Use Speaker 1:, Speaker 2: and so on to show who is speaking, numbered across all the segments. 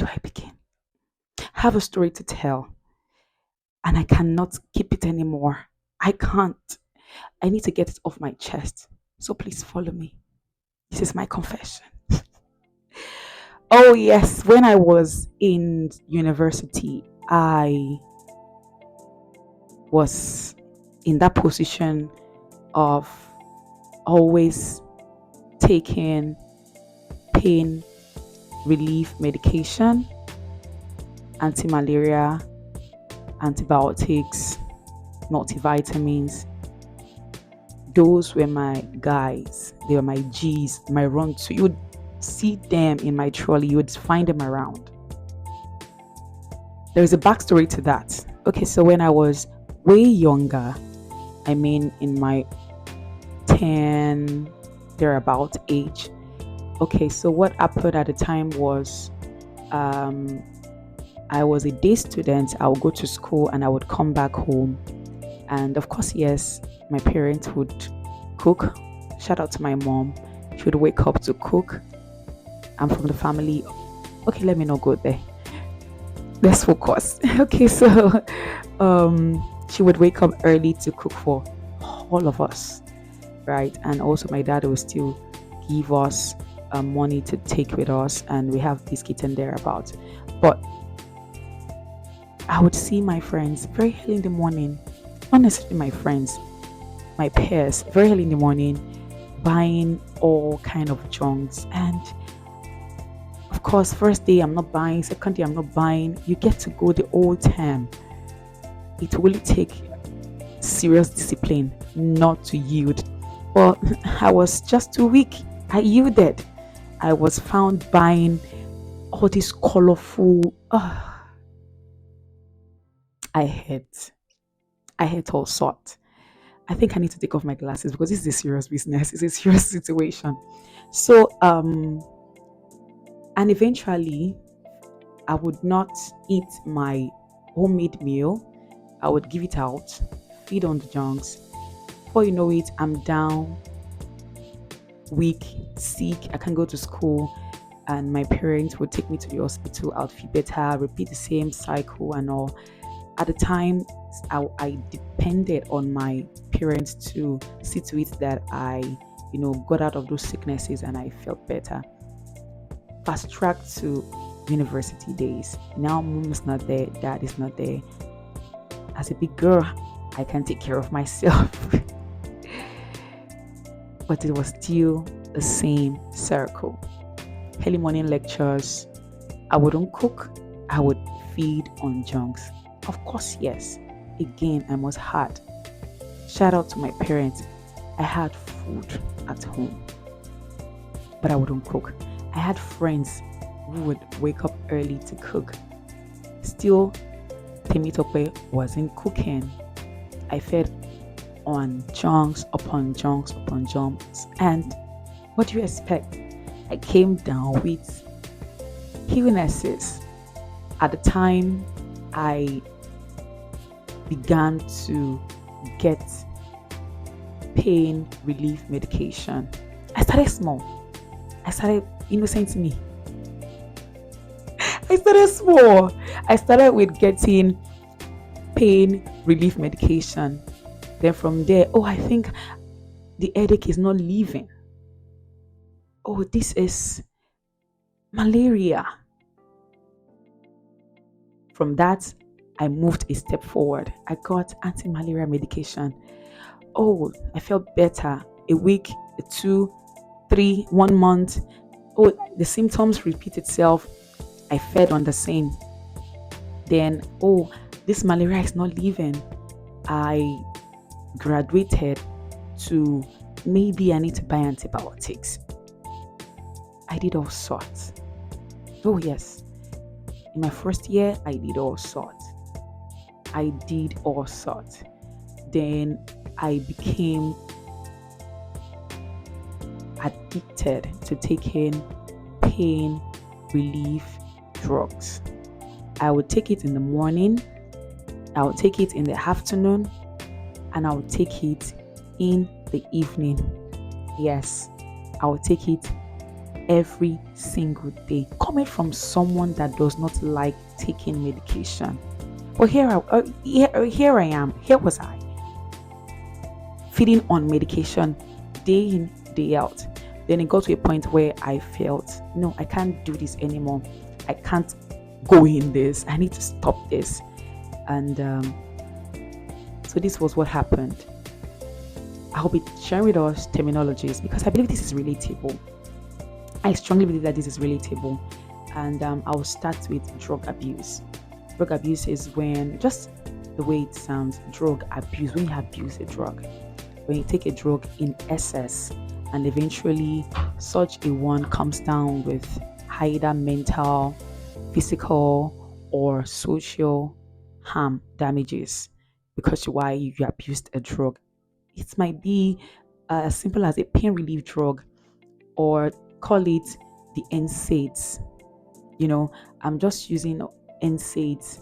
Speaker 1: I begin? I have a story to tell and I cannot keep it anymore. I can't. I need to get it off my chest. So please follow me. This is my confession. Oh, yes. When I was in university, I was in that position of always taking pain relief medication, anti malaria, antibiotics, multivitamins. Those were my guys. They were my G's, my run to. You would see them in my trolley, you would find them around. There is a backstory to that. Okay, so when I was way younger, I mean in my 10 thereabout age. Okay, so what happened at the time was um, I was a day student. I would go to school and I would come back home. And of course, yes, my parents would cook. Shout out to my mom. She would wake up to cook. I'm from the family. Okay, let me not go there. Let's focus. Okay, so she would wake up early to cook for all of us, right? And also my dad would still give us money to take with us, and we have biscuits and thereabouts. But I would see my friends very early in the morning, not necessarily my friends, my peers, very early in the morning, buying all kind of junks. And of course, first day I'm not buying, second day I'm not buying. You get to go the whole time. It will really take serious discipline not to yield. But I was just too weak. I yielded. I was found buying all these colorful. I hate. I hate all sorts. I think I need to take off my glasses because this is a serious business. It's a serious situation. So and eventually I would not eat my homemade meal. I would give it out, feed on the junks. Before you know it, I'm down, weak, sick. I can't go to school, and my parents would take me to the hospital. I'll feel better, repeat the same cycle and all. At the time, I depended on my parents to see to it that I, got out of those sicknesses and I felt better. Fast track to university days. Now, mom is not there, dad is not there. As a big girl, I can take care of myself. But it was still the same circle. Early morning lectures, I wouldn't cook, I would feed on junks. Of course, yes. Again, I was hard. Shout out to my parents. I had food at home, but I wouldn't cook. I had friends who would wake up early to cook. Still, Temitope wasn't cooking. I fed on junks upon junks upon junks. And what do you expect? I came down with illnesses. At the time, I began to get pain relief medication. I started small. I started innocent me. I started small. I started with getting pain relief medication. Then from there, I think the headache is not leaving. Oh, this is malaria. From that, I moved a step forward. I got anti-malaria medication. Oh, I felt better. A week, 2, 3, 1 month. Oh, the symptoms repeat itself. I fed on the same. Then, this malaria is not leaving. I graduated to maybe I need to buy antibiotics. I did all sorts. Oh, yes. In my first year, I did all sorts. Then I became addicted to taking pain relief drugs. I would take it in the morning, I would take it in the afternoon, and I would take it in the evening. Yes, I would take it every single day, coming from someone that does not like taking medication. But here I am. Here was I, feeding on medication day in, day out. Then it got to a point where I felt, no, I can't do this anymore. I can't go in this. I need to stop this. And so this was what happened. I'll be sharing with us terminologies because I believe this is relatable. I strongly believe that this is relatable. And I'll start with drug abuse. Drug abuse is when, just the way it sounds, drug abuse, when you abuse a drug, when you take a drug in excess, and eventually such a one comes down with either mental, physical, or social harm damages because why you abused a drug. It might be as simple as a pain relief drug, or call it the NSAIDs. I'm just using NSAIDs.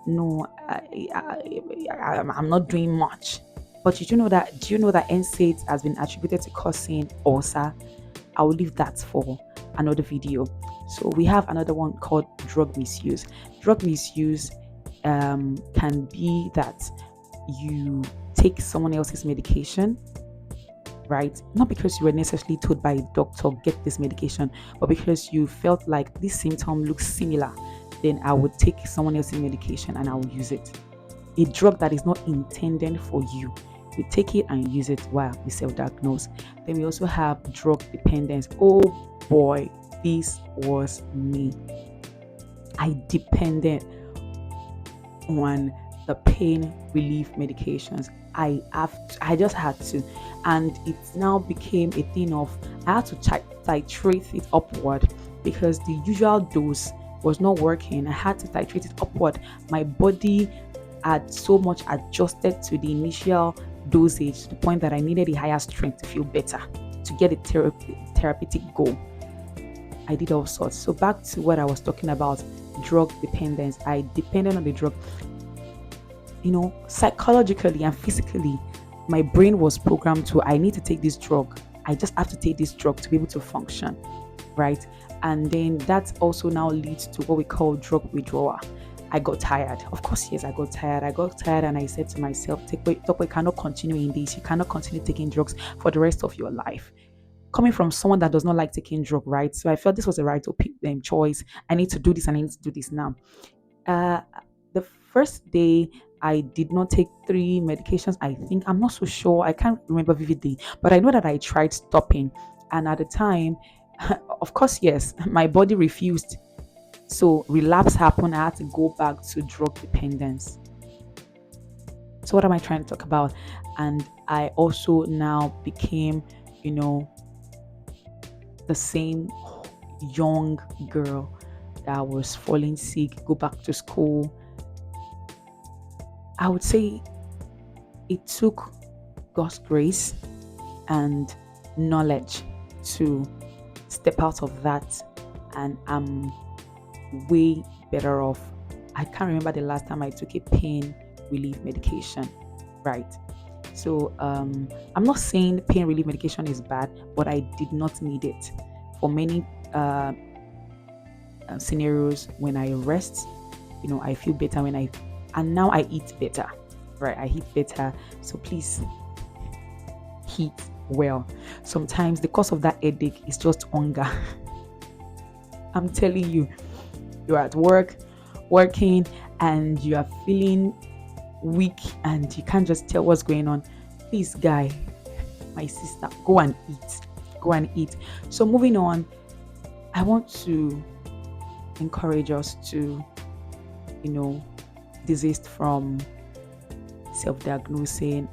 Speaker 1: No, I'm not doing much. But did you know that? Do you know that NSAIDs has been attributed to causing ulcer? I will leave that for another video. So we have another one called drug misuse. Drug misuse can be that you take someone else's medication, right? Not because you were necessarily told by a doctor, get this medication, but because you felt like this symptom looks similar, then I would take someone else's medication and I will use it. A drug that is not intended for you, you take it and use it while you self-diagnose. Then we also have drug dependence. Oh boy, this was me. I depended on the pain relief medications. I just had to, and it now became a thing of I had to titrate it upward because the usual dose was not working. I had to titrate it upward. My body had so much adjusted to the initial dosage to the point that I needed a higher strength to feel better, to get a therapeutic goal. I did all sorts. So back to what I was talking about, drug dependence. I depended on the drug. Psychologically and physically, my brain was programmed to, I need to take this drug. I just have to take this drug to be able to function, right? And then that also now leads to what we call drug withdrawal. I got tired. Of course, yes, I got tired. And I said to myself, Tope, you cannot continue in this. You cannot continue taking drugs for the rest of your life. Coming from someone that does not like taking drugs, right? So I felt this was the right choice. I need to do this and I need to do this now. The first day, I did not take 3 medications. I think, I'm not so sure. I can't remember vividly, but I know that I tried stopping. And at the time, of course, yes, my body refused. So relapse happened. I had to go back to drug dependence. So what am I trying to talk about? And I also now became, the same young girl that was falling sick, go back to school. I would say it took God's grace and knowledge to step out of that, and I'm way better off. I can't remember the last time I took a pain relief medication, right? So I'm not saying pain relief medication is bad, but I did not need it for many scenarios. When I rest, I feel better and now I eat better, right? I eat better. So please eat well. Sometimes the cause of that headache is just hunger. I'm telling you, you're at work, working, and you are feeling weak and you can't just tell what's going on. Please, guy, my sister, go and eat. So moving on, I want to encourage us to, desist from self-diagnosing,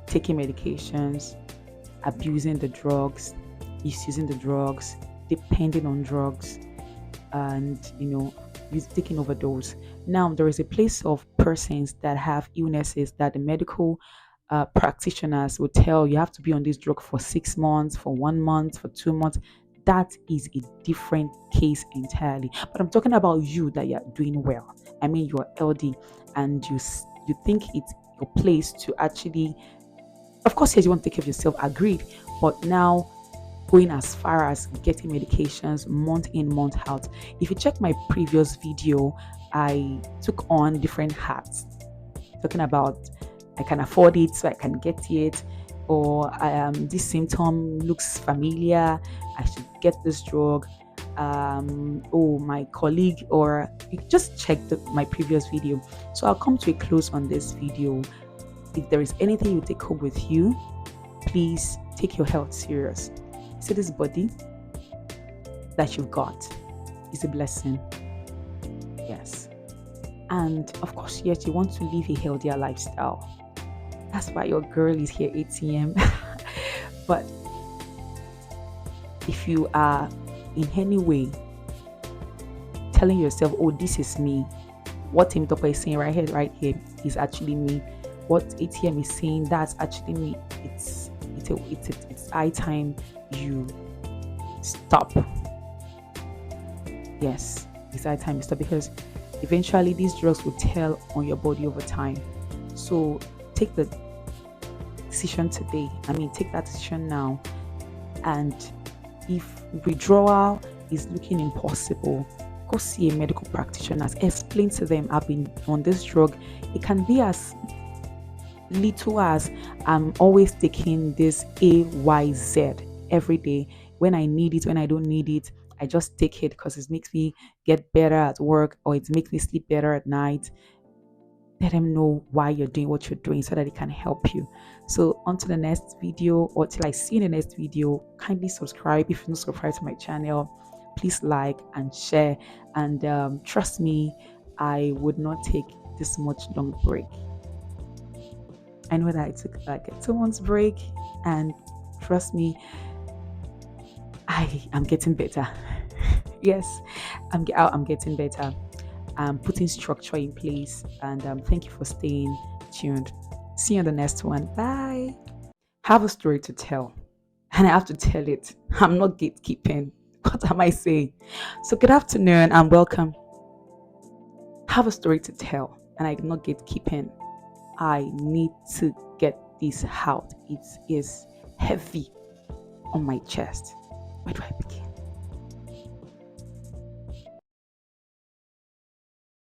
Speaker 1: taking medications, abusing the drugs, misusing the drugs, depending on drugs, and taking overdose. Now there is a place of persons that have illnesses that the medical practitioners will tell you have to be on this drug for 6 months, for 1 month, for 2 months. That is a different case entirely. But I'm talking about you, that you're doing well. I mean, you're healthy and you think it's your place to actually, of course, yes, you want to take care of yourself, agreed. But now going as far as getting medications month in, month out. If you check my previous video, I took on different hats, talking about I can afford it, so I can get it, or this symptom looks familiar, I should get this drug. Oh, my colleague, or you just check my previous video. So I'll come to a close on this video. If there is anything you take home with you, please take your health serious. See, this body that you've got is a blessing. Yes. And of course, yes, you want to live a healthier lifestyle. That's why your girl is here 8 a.m. But if you are in any way telling yourself, oh, this is me, what Tim Topper is saying right here is actually me. What ATM is saying, that's actually me. It's high time you stop. Yes, it's high time you stop, because eventually these drugs will tell on your body over time. So take the decision today. Take that decision now. And if withdrawal is looking impossible, go see a medical practitioner. Explain to them, I've been on this drug. It can be as little as I'm always taking this AYZ every day. When I need it, when I don't need it, I just take it because it makes me get better at work, or it makes me sleep better at night. Let them know why you're doing what you're doing, so that it can help you. So on to the next video, or till I see you in the next video, kindly subscribe. If you're not subscribed to my channel, please like and share. And trust me, I would not take this much long break. I know that I took like a 2 months break, and trust me, I am getting better. Yes, I'm getting better. I'm putting structure in place, and thank you for staying tuned. See you on the next one. Bye. Have a story to tell, and I have to tell it. I'm not gatekeeping. What am I saying? So good afternoon and welcome. Have a story to tell, and I'm not gatekeeping. I need to get this out. It is heavy on my chest. Where do I begin?